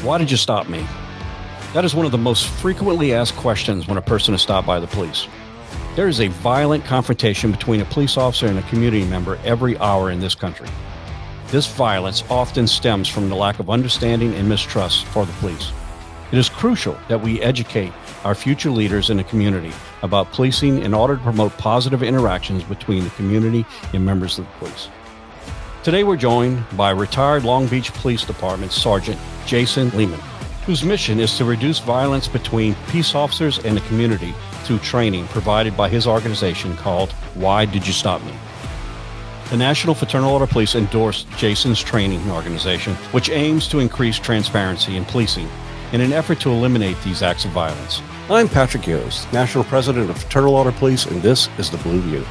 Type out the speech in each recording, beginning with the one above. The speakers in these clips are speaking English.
Why did you stop me? That is one of the most frequently asked questions when a person is stopped by the police. There is a violent confrontation between a police officer and a community member every hour in this country. This violence often stems from the lack of understanding and mistrust for the police. It is crucial that we educate our future leaders in the community about policing in order to promote positive interactions between the community and members of the police. Today we're joined by retired Long Beach Police Department Sergeant Jason Lehman, whose mission is to reduce violence between peace officers and the community through training provided by his organization called Why Did You Stop Me? The National Fraternal Order Police endorsed Jason's training organization, which aims to increase transparency in policing in an effort to eliminate these acts of violence. I'm Patrick Yoes, National President of Fraternal Order Police, and this is the Blue View.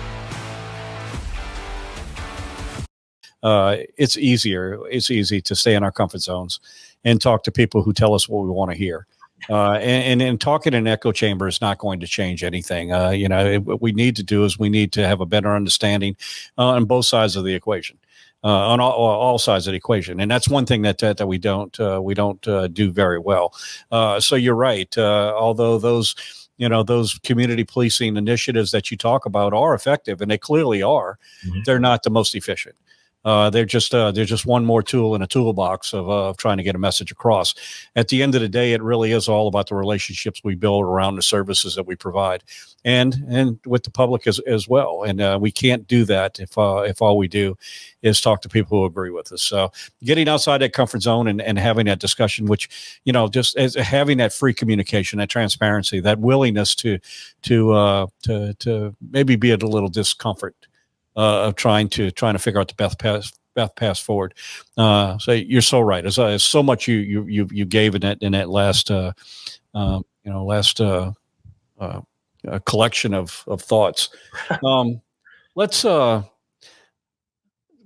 It's easy to stay in our comfort zones and talk to people who tell us what we want to hear. And talking in an echo chamber is not going to change anything. What we need to do is we need to have a better understanding on both sides of the equation. On all sides of the equation, and that's one thing that we don't do very well. So you're right. Although those community policing initiatives that you talk about are effective, and they clearly are, they're not the most efficient. They're just one more tool in a toolbox of trying to get a message across. At the end of the day, it really is all about the relationships we build around the services that we provide, and with the public as well. And we can't do that if all we do is talk to people who agree with us. So getting outside that comfort zone and having that discussion, which just as having that free communication, that transparency, that willingness to maybe be at a little discomfort. Of trying to figure out the best path forward. So you're so right. There's so much you gave in that last collection of thoughts. Let's.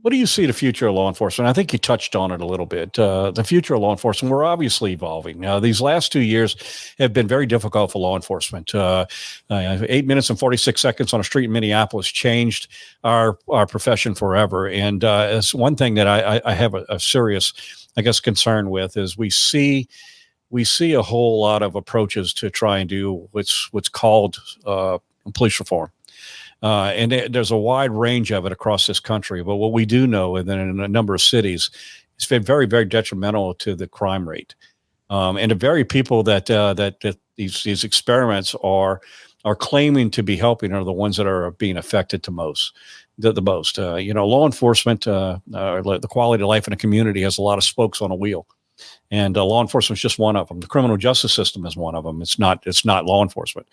What do you see the future of law enforcement? I think you touched on it a little bit. The future of law enforcement, we're obviously evolving. These last 2 years have been very difficult for law enforcement. 8 minutes and 46 seconds on a street in Minneapolis changed our profession forever. And it's one thing that I have a serious, concern with is we see a whole lot of approaches to try and do what's called police reform. And there's a wide range of it across this country. But what we do know, and then in a number of cities, it's been very, very detrimental to the crime rate. And the very people that these experiments are claiming to be helping are the ones that are being affected the most. Law enforcement, the quality of life in a community has a lot of spokes on a wheel. And law enforcement is just one of them. The criminal justice system is one of them. It's not law enforcement.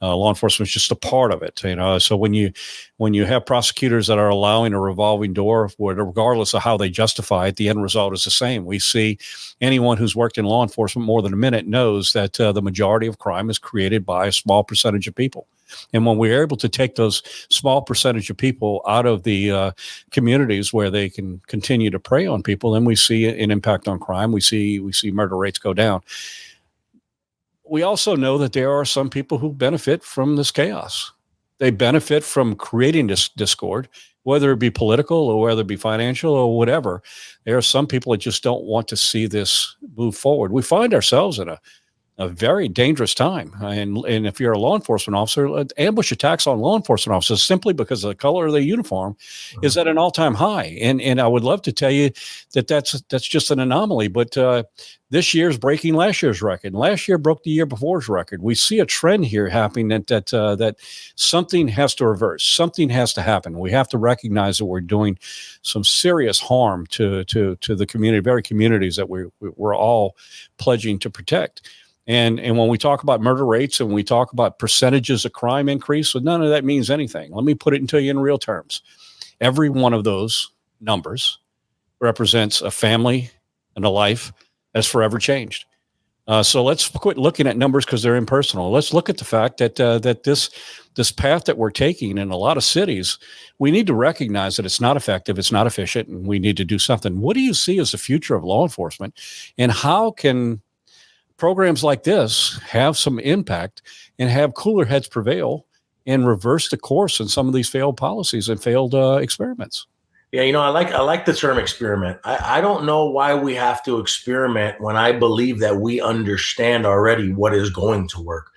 Law enforcement is just a part of it. So when you have prosecutors that are allowing a revolving door, regardless of how they justify it, the end result is the same. We see anyone who's worked in law enforcement more than a minute knows that the majority of crime is created by a small percentage of people. And when we're able to take those small percentage of people out of the communities where they can continue to prey on people, then we see an impact on crime. We see murder rates go down. We also know that there are some people who benefit from this chaos. They benefit from creating this discord, whether it be political or whether it be financial or whatever. There are some people that just don't want to see this move forward. We find ourselves in a very dangerous time. And if you're a law enforcement officer, ambush attacks on law enforcement officers simply because of the color of their uniform is at an all-time high. And I would love to tell you that's just an anomaly, but this year's breaking last year's record. Last year broke the year before's record. We see a trend here happening that something has to reverse. Something has to happen. We have to recognize that we're doing some serious harm to the community, very communities that we're all pledging to protect. And when we talk about murder rates and we talk about percentages of crime increase, so none of that means anything. Let me put it to you in real terms. Every one of those numbers represents a family and a life that's forever changed. So let's quit looking at numbers because they're impersonal. Let's look at the fact that this path that we're taking in a lot of cities, we need to recognize that it's not effective, it's not efficient, and we need to do something. What do you see as the future of law enforcement, and how can programs like this have some impact and have cooler heads prevail and reverse the course in some of these failed policies and failed experiments? Yeah, I like the term experiment. I don't know why we have to experiment when I believe that we understand already what is going to work.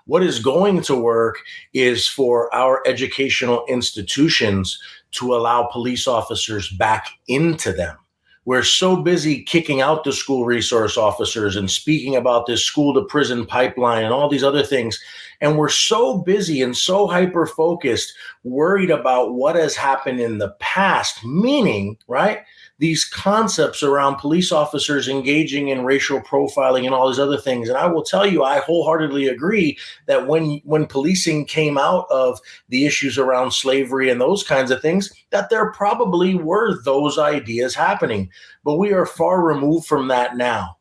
What is going to work is for our educational institutions to allow police officers back into them. We're so busy kicking out the school resource officers and speaking about this school to prison pipeline and all these other things. And we're so busy and so hyper focused, worried about what has happened in the past, meaning, right? These concepts around police officers engaging in racial profiling and all these other things. And I will tell you, I wholeheartedly agree that when policing came out of the issues around slavery and those kinds of things, that there probably were those ideas happening. But we are far removed from that now.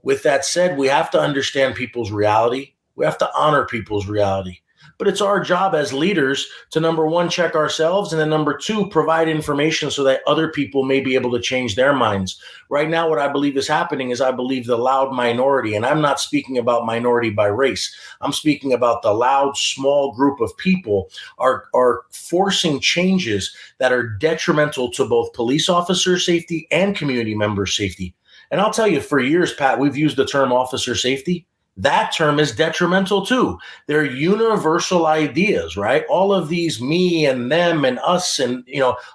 With that said, we have to understand people's reality. We have to honor people's reality. But it's our job as leaders to, number one, check ourselves, and then number two, provide information so that other people may be able to change their minds. Right now, what I believe is happening is I believe the loud minority, and I'm not speaking about minority by race. I'm speaking about the loud, small group of people are forcing changes that are detrimental to both police officer safety and community member safety. And I'll tell you, for years, Pat, we've used the term officer safety. That term is detrimental too. They're universal ideas, right? All of these me and them and us and,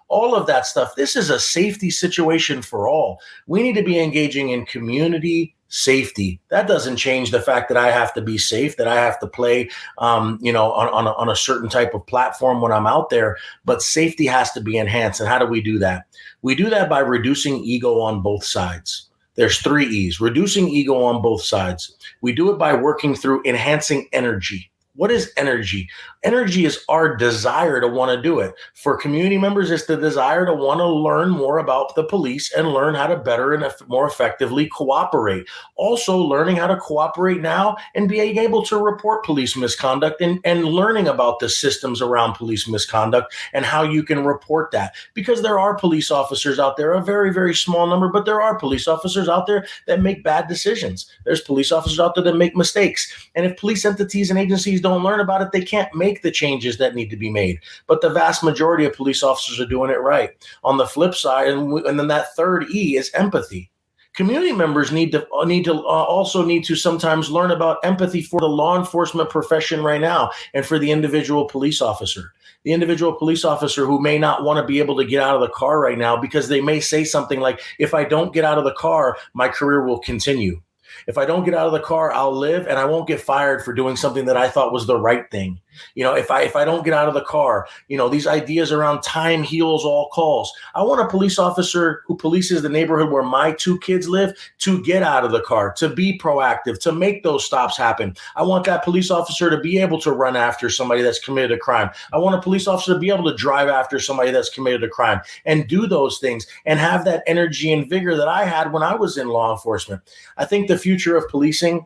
all of that stuff. This is a safety situation for all. We need to be engaging in community safety. That doesn't change the fact that I have to be safe, that I have to play, on a certain type of platform when I'm out there. But safety has to be enhanced. And how do we do that? We do that by reducing ego on both sides. There's 3 E's, reducing ego on both sides. We do it by working through enhancing energy. What is energy? Energy is our desire to want to do it. For community members, it's the desire to want to learn more about the police and learn how to better and more effectively cooperate. Also, learning how to cooperate now and being able to report police misconduct and learning about the systems around police misconduct and how you can report that. Because there are police officers out there, a very, very small number, but there are police officers out there that make bad decisions. There's police officers out there that make mistakes. And if police entities and agencies don't learn about it, they can't make the changes that need to be made. But the vast majority of police officers are doing it right. On the flip side, and then that 3rd E is empathy. Community members need to sometimes learn about empathy for the law enforcement profession right now and for the individual police officer. The individual police officer who may not want to be able to get out of the car right now because they may say something like, if I don't get out of the car, my career will continue. If I don't get out of the car, I'll live and I won't get fired for doing something that I thought was the right thing. If I don't get out of the car, these ideas around time heals all calls. I want a police officer who polices the neighborhood where my 2 kids live to get out of the car, to be proactive, to make those stops happen. I want that police officer to be able to run after somebody that's committed a crime. I want a police officer to be able to drive after somebody that's committed a crime and do those things and have that energy and vigor that I had when I was in law enforcement. I think the future of policing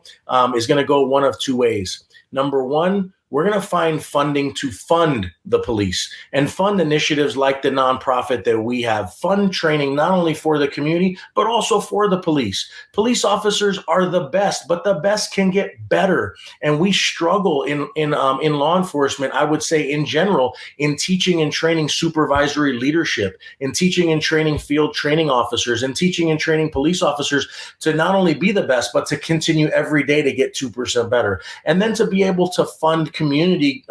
is going to go one of 2 ways. Number one, we're going to find funding to fund the police and fund initiatives like the nonprofit that we have, fund training not only for the community, but also for the police. Police officers are the best, but the best can get better. And we struggle in law enforcement, I would say in general, in teaching and training supervisory leadership, in teaching and training field training officers, and teaching and training police officers to not only be the best, but to continue every day to get 2% better. And then to be able to fund community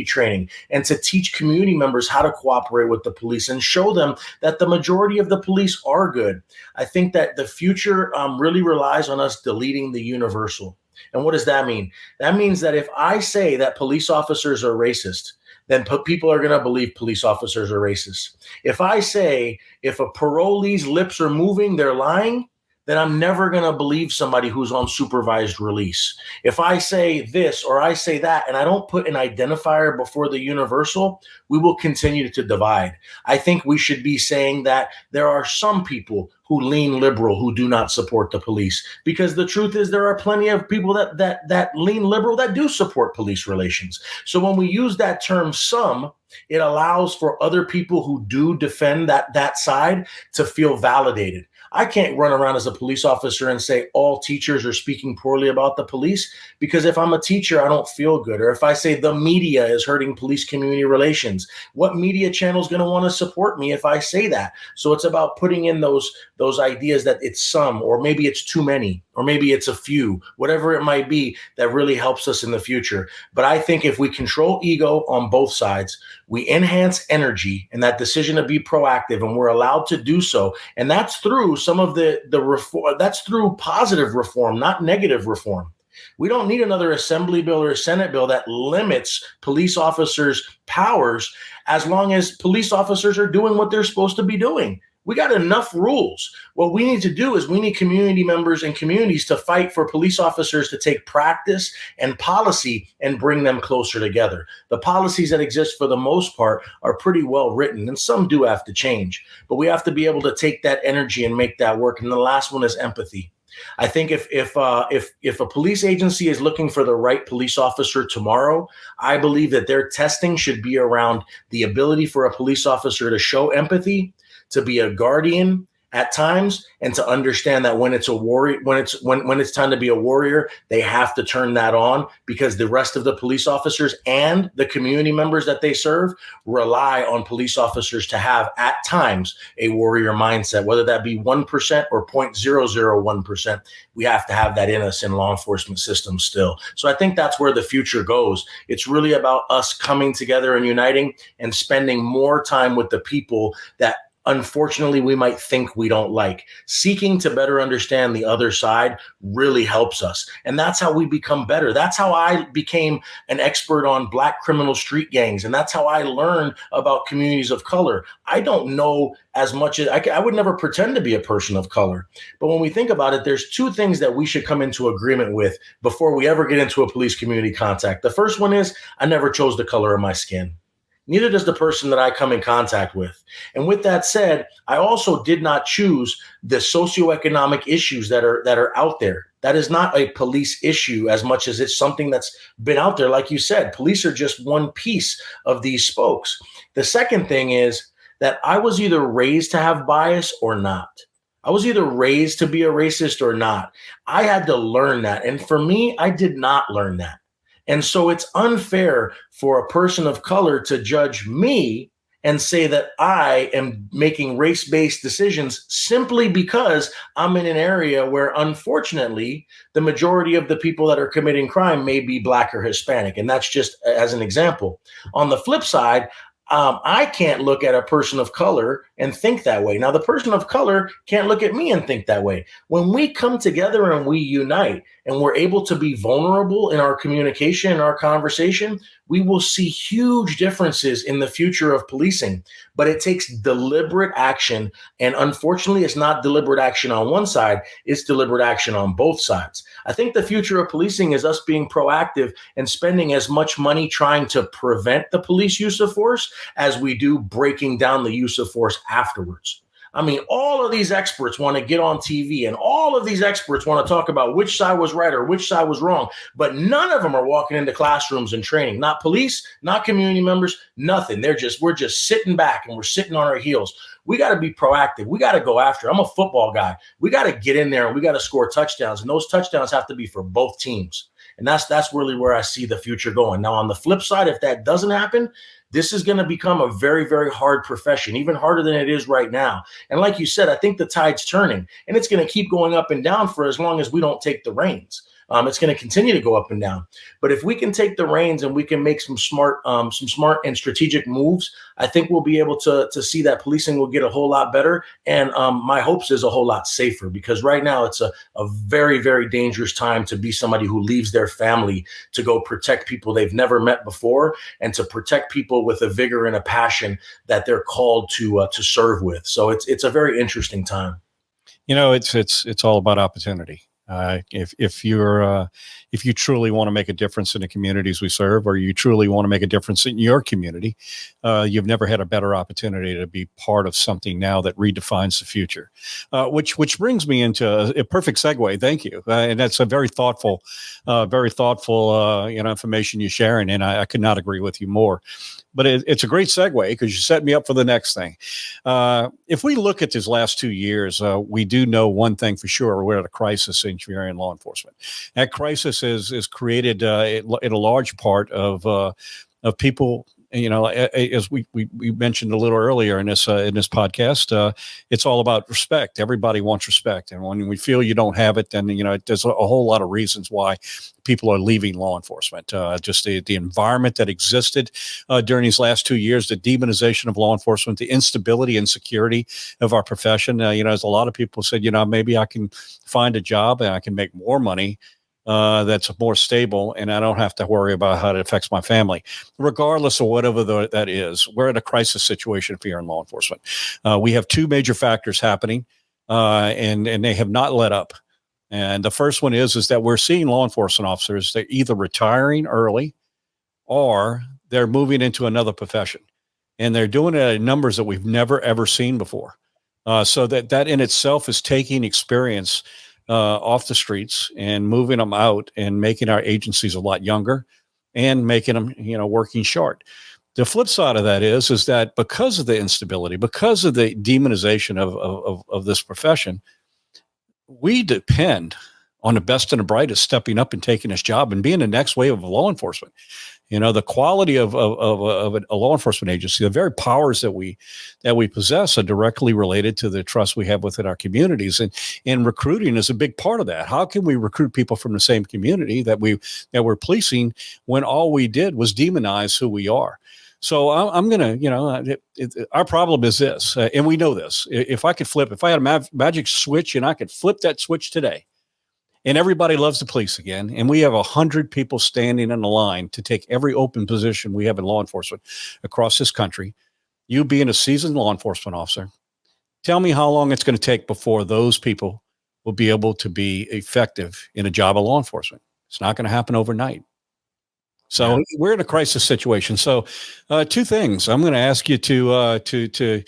training and to teach community members how to cooperate with the police and show them that the majority of the police are good. I think that the future really relies on us deleting the universal. And what does that mean? That means that if I say that police officers are racist, then people are going to believe police officers are racist. If I say if a parolee's lips are moving, they're lying, then I'm never going to believe somebody who's on supervised release. If I say this or I say that, and I don't put an identifier before the universal, we will continue to divide. I think we should be saying that there are some people who lean liberal who do not support the police, because the truth is there are plenty of people that lean liberal that do support police relations. So when we use that term some, it allows for other people who do defend that side to feel validated. I can't run around as a police officer and say all teachers are speaking poorly about the police, because if I'm a teacher, I don't feel good. Or if I say the media is hurting police community relations, what media channel is going to want to support me if I say that? So it's about putting in those ideas that it's some, or maybe it's too many, or maybe it's a few, whatever it might be, that really helps us in the future. But I think if we control ego on both sides, we enhance energy and that decision to be proactive, and we're allowed to do so. And that's through some of the reform. That's through positive reform, not negative reform. We don't need another assembly bill or a Senate bill that limits police officers' powers, as long as police officers are doing what they're supposed to be doing. We got enough rules. What we need to do is we need community members and communities to fight for police officers to take practice and policy and bring them closer together. The policies that exist for the most part are pretty well written, and some do have to change, but we have to be able to take that energy and make that work. And the last one is empathy. I think if a police agency is looking for the right police officer tomorrow, I believe that their testing should be around the ability for a police officer to show empathy, to be a guardian at times, and to understand that when it's a warrior, when it's time to be a warrior, they have to turn that on, because the rest of the police officers and the community members that they serve rely on police officers to have at times a warrior mindset, whether that be 1% or 0.001%. We have to have that in us in law enforcement systems still. So I think that's where the future goes. It's really about us coming together and uniting and spending more time with the people that unfortunately we might think we don't like. Seeking to better understand the other side really helps us. And that's how we become better. That's how I became an expert on Black criminal street gangs. And that's how I learned about communities of color. I don't know as much as I would never pretend to be a person of color. But when we think about it, there's two things that we should come into agreement with before we ever get into a police community contact. The first one is, I never chose the color of my skin. Neither does the person that I come in contact with. And with that said, I also did not choose the socioeconomic issues that are out there. That is not a police issue as much as it's something that's been out there. Like you said, police are just one piece of these spokes. The second thing is that I was either raised to have bias or not. I was either raised to be a racist or not. I had to learn that. And for me, I did not learn that. And so it's unfair for a person of color to judge me and say that I am making race-based decisions simply because I'm in an area where, unfortunately, the majority of the people that are committing crime may be Black or Hispanic. And that's just as an example. On the flip side, I can't look at a person of color and think that way. Now, the person of color can't look at me and think that way. When we come together and we unite and we're able to be vulnerable in our communication and our conversation, we will see huge differences in the future of policing. But it takes deliberate action. And unfortunately, it's not deliberate action on one side, it's deliberate action on both sides. I think the future of policing is us being proactive and spending as much money trying to prevent the police use of force as we do breaking down the use of force afterwards. I mean, all of these experts want to get on TV, and all of these experts want to talk about which side was right or which side was wrong, but none of them are walking into classrooms and training. Not police, not community members, nothing. We're just sitting back and we're sitting on our heels. We got to be proactive. We got to go after. I'm a football guy. We got to get in there and we got to score touchdowns, and those touchdowns have to be for both teams. And that's really where I see the future going. Now, on the flip side, if that doesn't happen, this is going to become a very, very hard profession, even harder than it is right now. And like you said, I think the tide's turning, and it's going to keep going up and down for as long as we don't take the reins. It's going to continue to go up and down. But if we can take the reins and we can make some smart and strategic moves, I think we'll be able to see that policing will get a whole lot better. And my hopes is a whole lot safer, because right now it's a very, very dangerous time to be somebody who leaves their family to go protect people they've never met before, and to protect people with a vigor and a passion that they're called to serve with. So it's a very interesting time. You know, it's all about opportunity. If you truly want to make a difference in the communities we serve, or you truly want to make a difference in your community, you've never had a better opportunity to be part of something now that redefines the future. Which brings me into a perfect segue. Thank you, and that's a very thoughtful information you're sharing, and I could not agree with you more. but it's a great segue because you set me up for the next thing. If we look at these last 2 years, we do know one thing for sure: we're at a crisis in civilian law enforcement. That crisis is created in a large part of people. As we mentioned a little earlier in this podcast, it's all about respect. Everybody wants respect, and when we feel you don't have it, then there's a whole lot of reasons why people are leaving law enforcement. Just the environment that existed during these last 2 years, the demonization of law enforcement, the instability and security of our profession. As a lot of people said, maybe I can find a job and I can make more money. That's more stable, and I don't have to worry about how it affects my family. Regardless of whatever that is, we're in a crisis situation here in law enforcement. We have two major factors happening, and they have not let up. And the first one is that we're seeing law enforcement officers, they're either retiring early or they're moving into another profession. And they're doing it at numbers that we've never, ever seen before. So that in itself is taking experience off the streets and moving them out and making our agencies a lot younger and making them, working short. The flip side of that is that because of the instability, because of the demonization of this profession, we depend on the best and the brightest stepping up and taking this job and being the next wave of law enforcement. The quality of a law enforcement agency, the very powers that we possess are directly related to the trust we have within our communities, and recruiting is a big part of that. How can we recruit people from the same community that we're policing when all we did was demonize who we are? So I'm going to, our problem is this, and we know this. If I had a magic switch and I could flip that switch today, and everybody loves the police again, and we have 100 people standing in the line to take every open position we have in law enforcement across this country, you being a seasoned law enforcement officer, tell me how long it's going to take before those people will be able to be effective in a job of law enforcement. It's not going to happen overnight. So we're in a crisis situation. So two things. I'm going to ask you to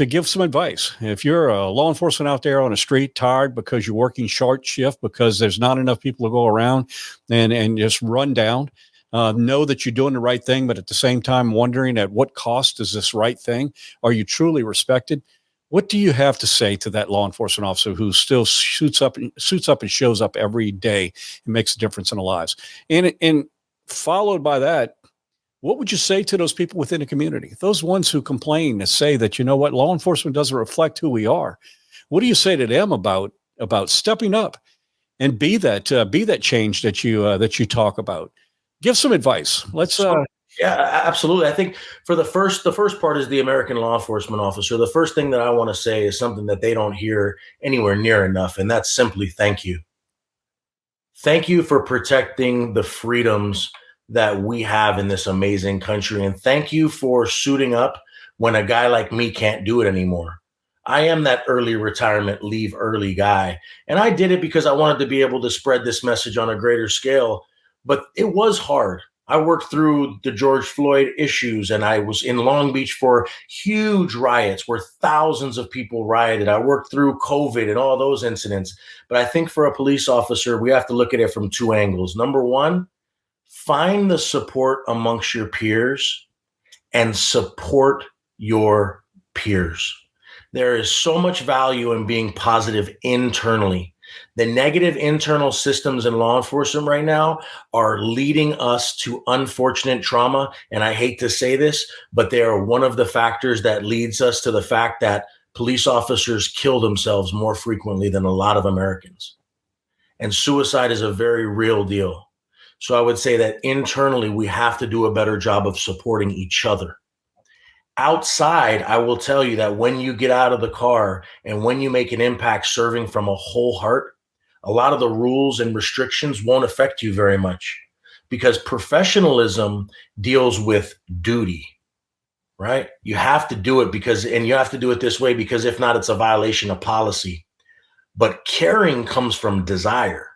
give some advice. If you're a law enforcement out there on the street, tired because you're working short shift, because there's not enough people to go around and just run down, know that you're doing the right thing, but at the same time wondering at what cost is this right thing? Are you truly respected? What do you have to say to that law enforcement officer who still suits up and shows up every day and makes a difference in their lives? And followed by that, what would you say to those people within the community, those ones who complain and say that, law enforcement doesn't reflect who we are? What do you say to them about stepping up and be that change that you talk about? Give some advice. Let's. Yeah, absolutely. I think for the first part is the American law enforcement officer. The first thing that I want to say is something that they don't hear anywhere near enough, and that's simply thank you. Thank you for protecting the freedoms that we have in this amazing country. And thank you for suiting up when a guy like me can't do it anymore. I am that early retirement, leave early guy. And I did it because I wanted to be able to spread this message on a greater scale. But it was hard. I worked through the George Floyd issues, and I was in Long Beach for huge riots where thousands of people rioted. I worked through COVID and all those incidents. But I think for a police officer, we have to look at it from two angles. Number one, find the support amongst your peers and support your peers. There is so much value in being positive internally. The negative internal systems in law enforcement right now are leading us to unfortunate trauma. And I hate to say this, but they are one of the factors that leads us to the fact that police officers kill themselves more frequently than a lot of Americans. And suicide is a very real deal. So I would say that internally, we have to do a better job of supporting each other. Outside, I will tell you that when you get out of the car and when you make an impact serving from a whole heart, a lot of the rules and restrictions won't affect you very much, because professionalism deals with duty, right? You have to do it and you have to do it this way, because if not, it's a violation of policy. But caring comes from desire.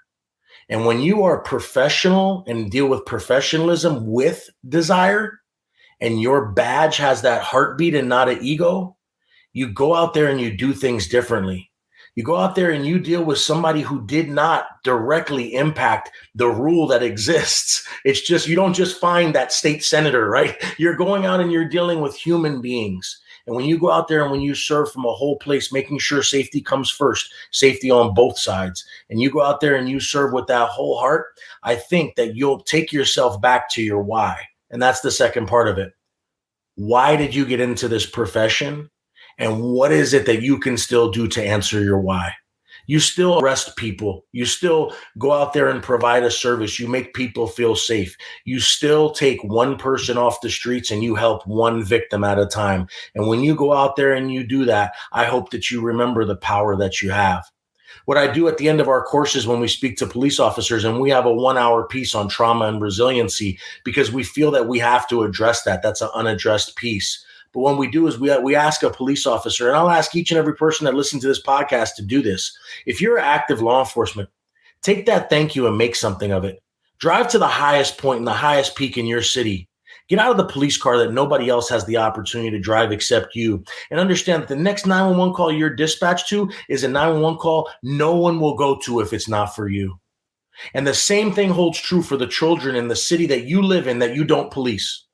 And when you are professional and deal with professionalism with desire, and your badge has that heartbeat and not an ego, you go out there and you do things differently. You go out there and you deal with somebody who did not directly impact the rule that exists. It's just, you don't just find that state senator, right? You're going out and you're dealing with human beings. And when you go out there and when you serve from a whole place, making sure safety comes first, safety on both sides, and you go out there and you serve with that whole heart, I think that you'll take yourself back to your why. And that's the second part of it. Why did you get into this profession? And what is it that you can still do to answer your why? You still arrest people. You still go out there and provide a service. You make people feel safe. You still take one person off the streets and you help one victim at a time. And when you go out there and you do that, I hope that you remember the power that you have. What I do at the end of our courses when we speak to police officers, and we have a 1-hour piece on trauma and resiliency, because we feel that we have to address that. That's an unaddressed piece. But when we do is we ask a police officer, and I'll ask each and every person that listens to this podcast to do this. If you're active law enforcement, take that thank you and make something of it. Drive to the highest point and the highest peak in your city. Get out of the police car that nobody else has the opportunity to drive except you. And understand that the next 911 call you're dispatched to is a 911 call no one will go to if it's not for you. And the same thing holds true for the children in the city that you live in that you don't police.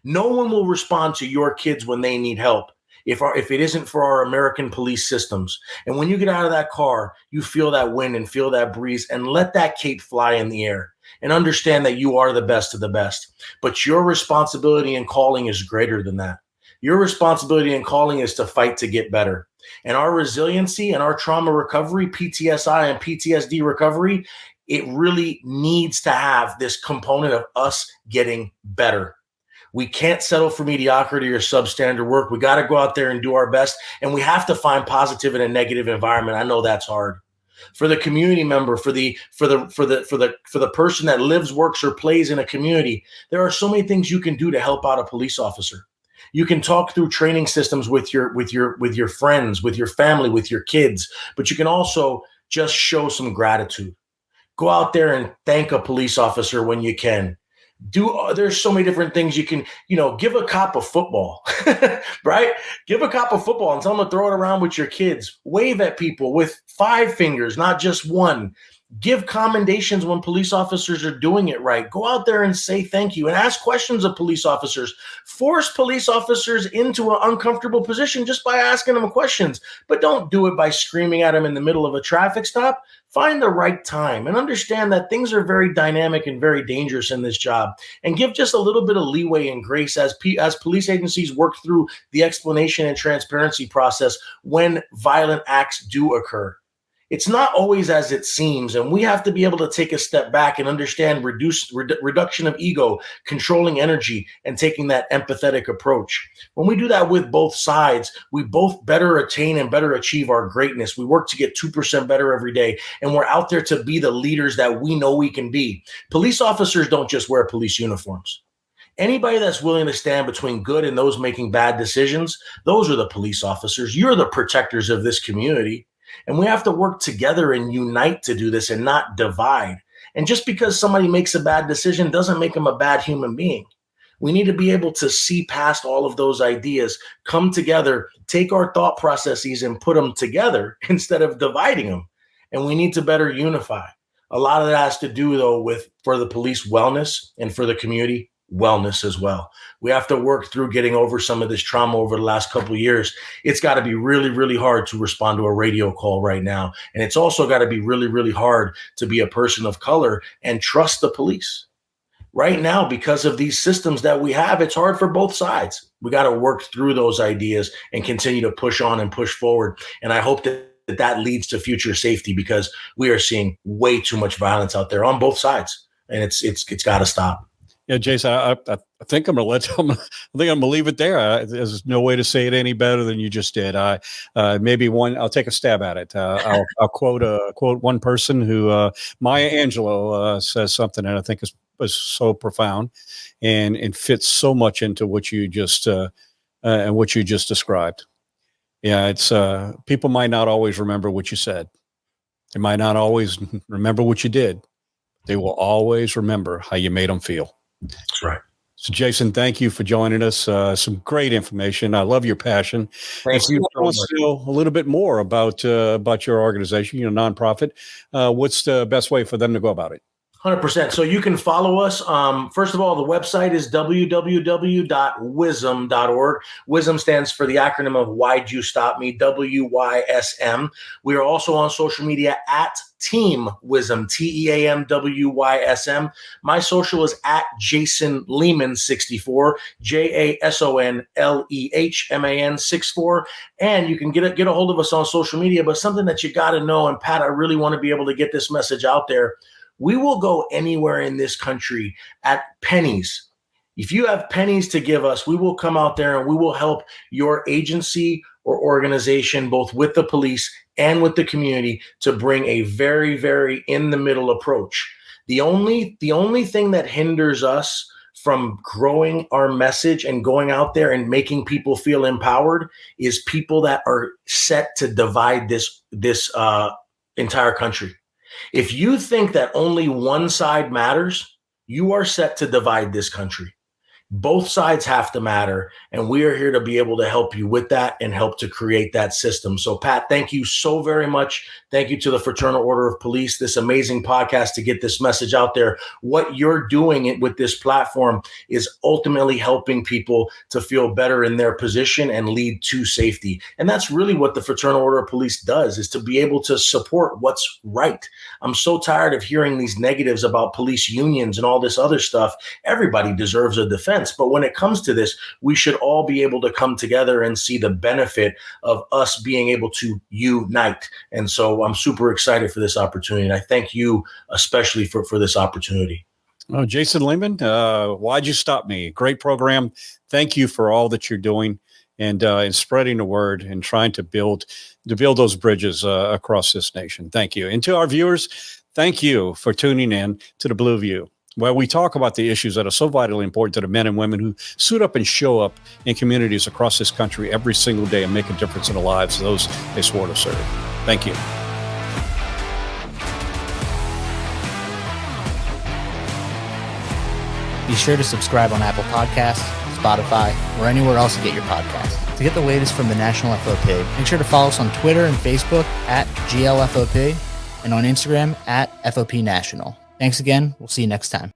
No one will respond to your kids when they need help if it isn't for our American police systems. And when you get out of that car, you feel that wind and feel that breeze and let that cape fly in the air and understand that you are the best of the best. But your responsibility and calling is greater than that. Your responsibility and calling is to fight to get better. And our resiliency and our trauma recovery, PTSI and PTSD recovery, it really needs to have this component of us getting better. We can't settle for mediocrity or substandard work. We got to go out there and do our best. And we have to find positive in a negative environment. I know that's hard. For the community member, for the person that lives, works, or plays in a community, there are so many things you can do to help out a police officer. You can talk through training systems with your friends, with your family, with your kids, but you can also just show some gratitude. Go out there and thank a police officer when you can. There's so many different things you can, give a cop a football, right? Give a cop a football and tell them to throw it around with your kids. Wave at people with 5 fingers, not just one. Give commendations when police officers are doing it right. Go out there and say thank you and ask questions of police officers. Force police officers into an uncomfortable position just by asking them questions, but don't do it by screaming at them in the middle of a traffic stop. Find the right time and understand that things are very dynamic and very dangerous in this job, and give just a little bit of leeway and grace as police agencies work through the explanation and transparency process when violent acts do occur. It's not always as it seems, and we have to be able to take a step back and understand reduction of ego, controlling energy, and taking that empathetic approach. When we do that with both sides, we both better attain and better achieve our greatness. We work to get 2% better every day, and we're out there to be the leaders that we know we can be. Police officers don't just wear police uniforms. Anybody that's willing to stand between good and those making bad decisions, those are the police officers. You're the protectors of this community. And we have to work together and unite to do this and not divide. And just because somebody makes a bad decision doesn't make them a bad human being. We need to be able to see past all of those ideas, come together, take our thought processes and put them together instead of dividing them. And we need to better unify. A lot of that has to do, though, for the police wellness and for the community wellness as well. We have to work through getting over some of this trauma over the last couple of years. It's got to be really, really hard to respond to a radio call right now. And it's also got to be really, really hard to be a person of color and trust the police. Right now, because of these systems that we have, it's hard for both sides. We got to work through those ideas and continue to push on and push forward. And I hope that leads to future safety, because we are seeing way too much violence out there on both sides. And it's got to stop. Yeah, Jason, I think I'm going to I'm going to leave it there. There's no way to say it any better than you just did. I'll take a stab at it. I'll quote one person who, Maya Angelou, says something that I think is so profound and fits so much into what you just and what you just described. Yeah, it's people might not always remember what you said. They might not always remember what you did. They will always remember how you made them feel. That's right. So, Jason, thank you for joining us. Some great information. I love your passion. Thank If you someone so wants much. to know a little bit more about your organization, your nonprofit, what's the best way for them to go about it? 100%. So you can follow us. First of all, the website is www.WYSM.org. WYSM stands for the acronym of Why'd You Stop Me, WYSM. We are also on social media at Team WYSM, TEAMWYSM. My social is at Jason Lehman 64, JASONLEHMAN 64. And you can get a hold of us on social media. But something that you got to know, and Pat, I really want to be able to get this message out there. We will go anywhere in this country at pennies. If you have pennies to give us, we will come out there and we will help your agency or organization, both with the police and with the community, to bring a very, very in the middle approach. The only thing that hinders us from growing our message and going out there and making people feel empowered is people that are set to divide this entire country. If you think that only one side matters, you are set to divide this country. Both sides have to matter, and we are here to be able to help you with that and help to create that system. So, Pat, thank you so very much. Thank you to the Fraternal Order of Police, this amazing podcast to get this message out there. What you're doing with this platform is ultimately helping people to feel better in their position and lead to safety. And that's really what the Fraternal Order of Police does, is to be able to support what's right. I'm so tired of hearing these negatives about police unions and all this other stuff. Everybody deserves a defense. But when it comes to this, we should all be able to come together and see the benefit of us being able to unite. And so I'm super excited for this opportunity. And I thank you especially for this opportunity. Oh, Jason Lehman, Why'd You Stop Me? Great program. Thank you for all that you're doing and spreading the word and trying to build those bridges across this nation. Thank you. And to our viewers, thank you for tuning in to the Blue View, where we talk about the issues that are so vitally important to the men and women who suit up and show up in communities across this country every single day and make a difference in the lives of those they swore to serve. Thank you. Be sure to subscribe on Apple Podcasts, Spotify, or anywhere else you get your podcasts. To get the latest from the National FOP, make sure to follow us on Twitter and Facebook at GLFOP and on Instagram at FOP National. Thanks again. We'll see you next time.